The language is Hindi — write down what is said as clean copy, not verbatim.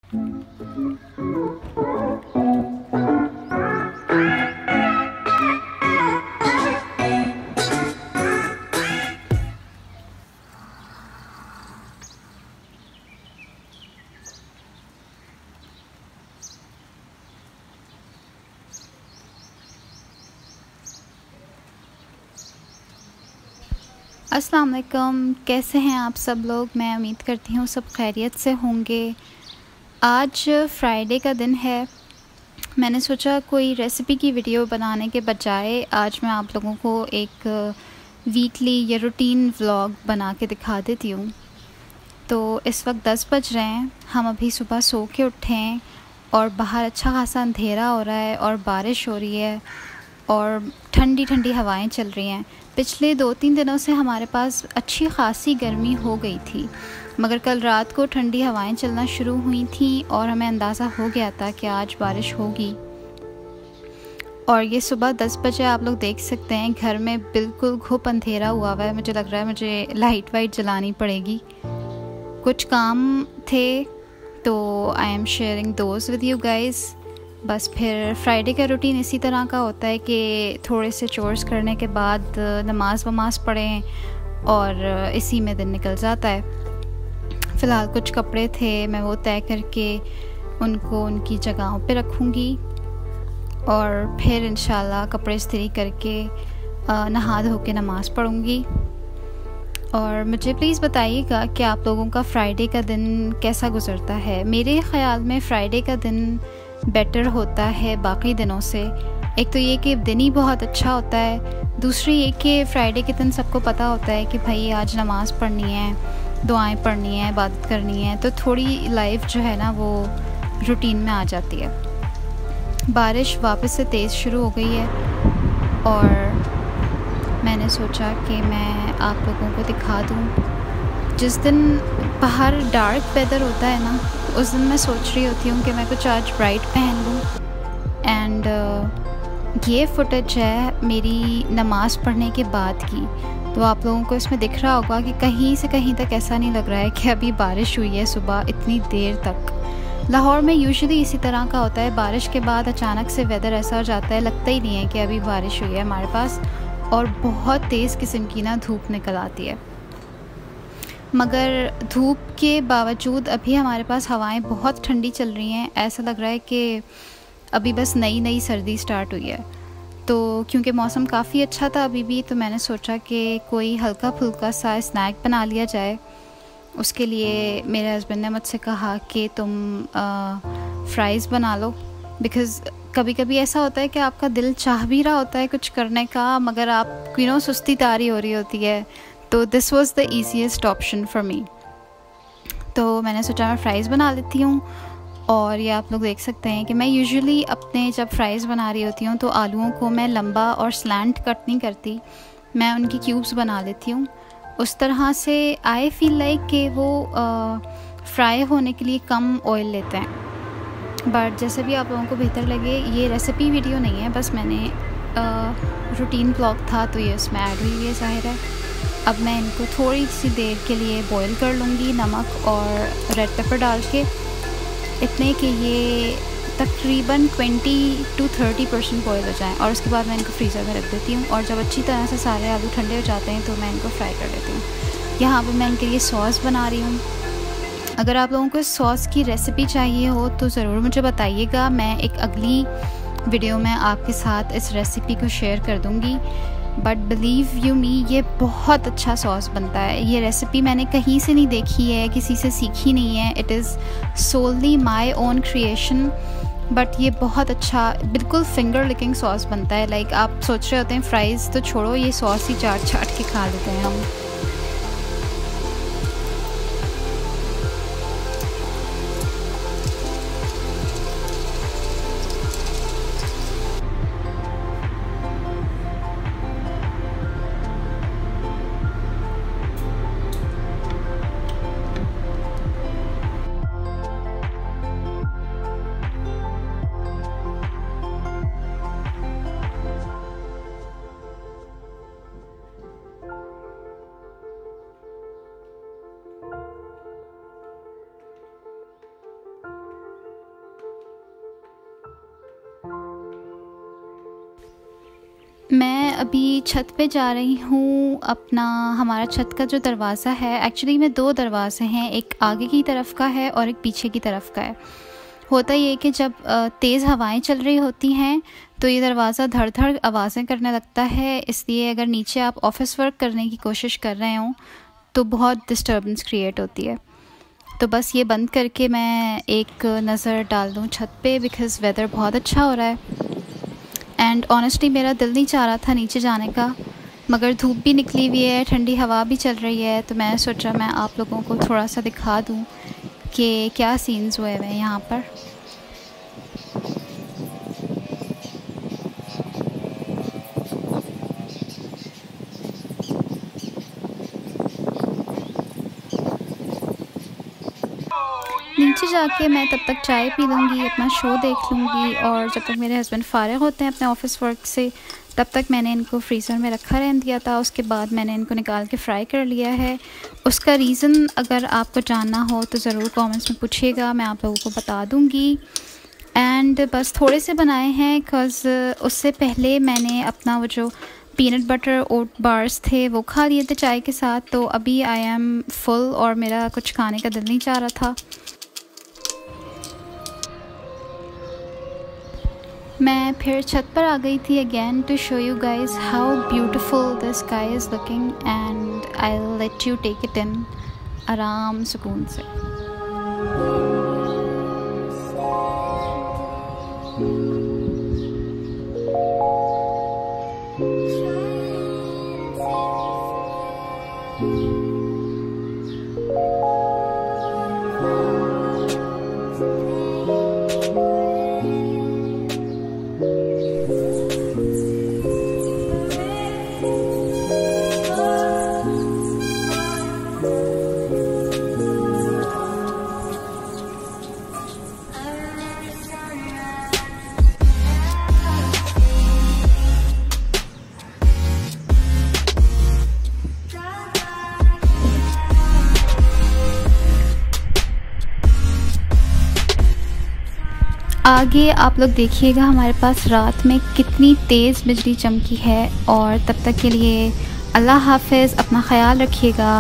अस्सलाम वालेकुम, कैसे हैं आप सब लोग। मैं उम्मीद करती हूँ सब खैरियत से होंगे। आज फ्राइडे का दिन है। मैंने सोचा कोई रेसिपी की वीडियो बनाने के बजाय आज मैं आप लोगों को एक वीकली या रूटीन व्लॉग बना के दिखा देती हूँ। तो इस वक्त 10 बज रहे हैं, हम अभी सुबह सो के उठे हैं और बाहर अच्छा खासा अंधेरा हो रहा है और बारिश हो रही है और ठंडी ठंडी हवाएं चल रही हैं। पिछले 2-3 दिनों से हमारे पास अच्छी खासी गर्मी हो गई थी, मगर कल रात को ठंडी हवाएं चलना शुरू हुई थी और हमें अंदाज़ा हो गया था कि आज बारिश होगी। और ये सुबह 10 बजे आप लोग देख सकते हैं घर में बिल्कुल घुप अंधेरा हुआ है। मुझे लग रहा है मुझे लाइट वाइट जलानी पड़ेगी। कुछ काम थे तो I am sharing those with you guys. बस फिर फ्राइडे का रूटीन इसी तरह का होता है कि थोड़े से चोर्स करने के बाद नमाज वमाज पढ़ें और इसी में दिन निकल जाता है। फ़िलहाल कुछ कपड़े थे, मैं वो तय करके उनको उनकी जगहों पे रखूँगी और फिर इंशाल्लाह कपड़े इस्त्री करके नहा धो के नमाज़ पढ़ूँगी। और मुझे प्लीज़ बताइएगा कि आप लोगों का फ्राइडे का दिन कैसा गुज़रता है। मेरे ख़्याल में फ़्राइडे का दिन बेटर होता है बाकी दिनों से। एक तो ये कि दिन ही बहुत अच्छा होता है, दूसरी ये कि फ्राइडे के दिन सबको पता होता है कि भाई आज नमाज़ पढ़नी है, दुआएं पढ़नी है, इबादत करनी है, तो थोड़ी लाइफ जो है ना वो रूटीन में आ जाती है। बारिश वापस से तेज़ शुरू हो गई है और मैंने सोचा कि मैं आप लोगों को दिखा दूँ। जिस दिन बाहर डार्क वेदर होता है ना, उस दिन मैं सोच रही होती हूँ कि मैं कुछ आज ब्राइट पहन लूँ। एंड ये फुटेज है मेरी नमाज़ पढ़ने के बाद की। तो आप लोगों को इसमें दिख रहा होगा कि कहीं से कहीं तक ऐसा नहीं लग रहा है कि अभी बारिश हुई है सुबह इतनी देर तक। लाहौर में यूजुअली इसी तरह का होता है, बारिश के बाद अचानक से वेदर ऐसा हो जाता है, लगता ही नहीं है कि अभी बारिश हुई है हमारे पास, और बहुत तेज़ किस्म की ना धूप निकल आती है। मगर धूप के बावजूद अभी हमारे पास हवाएं बहुत ठंडी चल रही हैं। ऐसा लग रहा है कि अभी बस नई नई सर्दी स्टार्ट हुई है। तो क्योंकि मौसम काफ़ी अच्छा था अभी भी, तो मैंने सोचा कि कोई हल्का फुल्का सा स्नैक बना लिया जाए। उसके लिए मेरे हस्बैंड ने मुझसे कहा कि तुम फ्राइज़ बना लो, बिकॉज़ कभी कभी ऐसा होता है कि आपका दिल चाह भी रहा होता है कुछ करने का, मगर आप सुस्ती तारी हो रही होती है। तो this was the easiest option for me. तो मैंने सोचा मैं फ़्राइज़ बना लेती हूँ। और ये आप लोग देख सकते हैं कि मैं यूजुअली अपने जब फ़्राइज़ बना रही होती हूँ तो आलूओं को मैं लंबा और स्लैंट कट नहीं करती, मैं उनकी क्यूब्स बना लेती हूँ। उस तरह से आई फील लाइक कि वो फ्राई होने के लिए कम ऑयल लेते हैं। बट जैसे भी आप लोगों को बेहतर लगे, ये रेसिपी वीडियो नहीं है, बस मैंने रूटीन ब्लॉग था तो ये उसमें ऐड हुई है ज़ाहिर है। अब मैं इनको थोड़ी सी देर के लिए बॉईल कर लूँगी नमक और रेड पेपर डाल के, इतने कि ये तकरीबन 20-30% बॉईल हो जाएं। और उसके बाद मैं इनको फ्रीज़र में रख देती हूँ और जब अच्छी तरह से सारे आलू ठंडे हो जाते हैं तो मैं इनको फ्राई कर देती हूँ। यहाँ पे मैं इनके लिए सॉस बना रही हूँ। अगर आप लोगों को इस सॉस की रेसिपी चाहिए हो तो ज़रूर मुझे बताइएगा, मैं एक अगली वीडियो में आपके साथ इस रेसिपी को शेयर कर दूँगी। बट बिलीव यू मी, ये बहुत अच्छा सॉस बनता है। ये रेसिपी मैंने कहीं से नहीं देखी है, किसी से सीखी नहीं है, it is solely my own creation. But ये बहुत अच्छा बिल्कुल फिंगर लिकिंग सॉस बनता है। लाइक आप सोच रहे होते हैं फ्राइज़ तो छोड़ो, ये सॉस ही चाट चाट के खा लेते हैं हम। मैं अभी छत पे जा रही हूँ। हमारा छत का जो दरवाज़ा है, एक्चुअली में 2 दरवाजे हैं, एक आगे की तरफ का है और एक पीछे की तरफ का है। होता ये कि जब तेज़ हवाएं चल रही होती हैं तो ये दरवाज़ा धड़ धड़ आवाज़ें करने लगता है, इसलिए अगर नीचे आप ऑफ़िस वर्क करने की कोशिश कर रहे हों तो बहुत डिस्टर्बेंस क्रिएट होती है। तो बस ये बंद करके मैं एक नज़र डाल दूँ छत पे, बिकॉज़ वेदर बहुत अच्छा हो रहा है। एंड ऑनेस्टली मेरा दिल नहीं चाह रहा था नीचे जाने का, मगर धूप भी निकली हुई है, ठंडी हवा भी चल रही है, तो मैं सोचा मैं आप लोगों को थोड़ा सा दिखा दूँ कि क्या सीन्स हुए हुए हैं यहाँ पर। नीचे जाके मैं तब तक चाय पी लूँगी, अपना शो देख लूँगी, और जब तक मेरे हस्बैंड फ़ारिग होते हैं अपने ऑफ़िस वर्क से तब तक मैंने इनको फ्रीज़र में रखा रहने दिया था। उसके बाद मैंने इनको निकाल के फ्राई कर लिया है। उसका रीज़न अगर आपको जानना हो तो ज़रूर कमेंट्स में पूछिएगा, मैं आप लोगों को बता दूँगी। एंड बस थोड़े से बनाए हैं, बिकॉज़ उससे पहले मैंने अपना वो जो पीनट बटर ओट बार्स थे वो खा लिए थे चाय के साथ, तो अभी आई एम फुल और मेरा कुछ खाने का दिल नहीं चाह रहा था। मैं फिर छत पर आ गई थी again to show you guys how beautiful the sky is looking, and I will let you take it in आराम सुकून से। आगे आप लोग देखिएगा हमारे पास रात में कितनी तेज़ बिजली चमकी है। और तब तक के लिए अल्लाह हाफ़िज़, अपना ख्याल रखिएगा।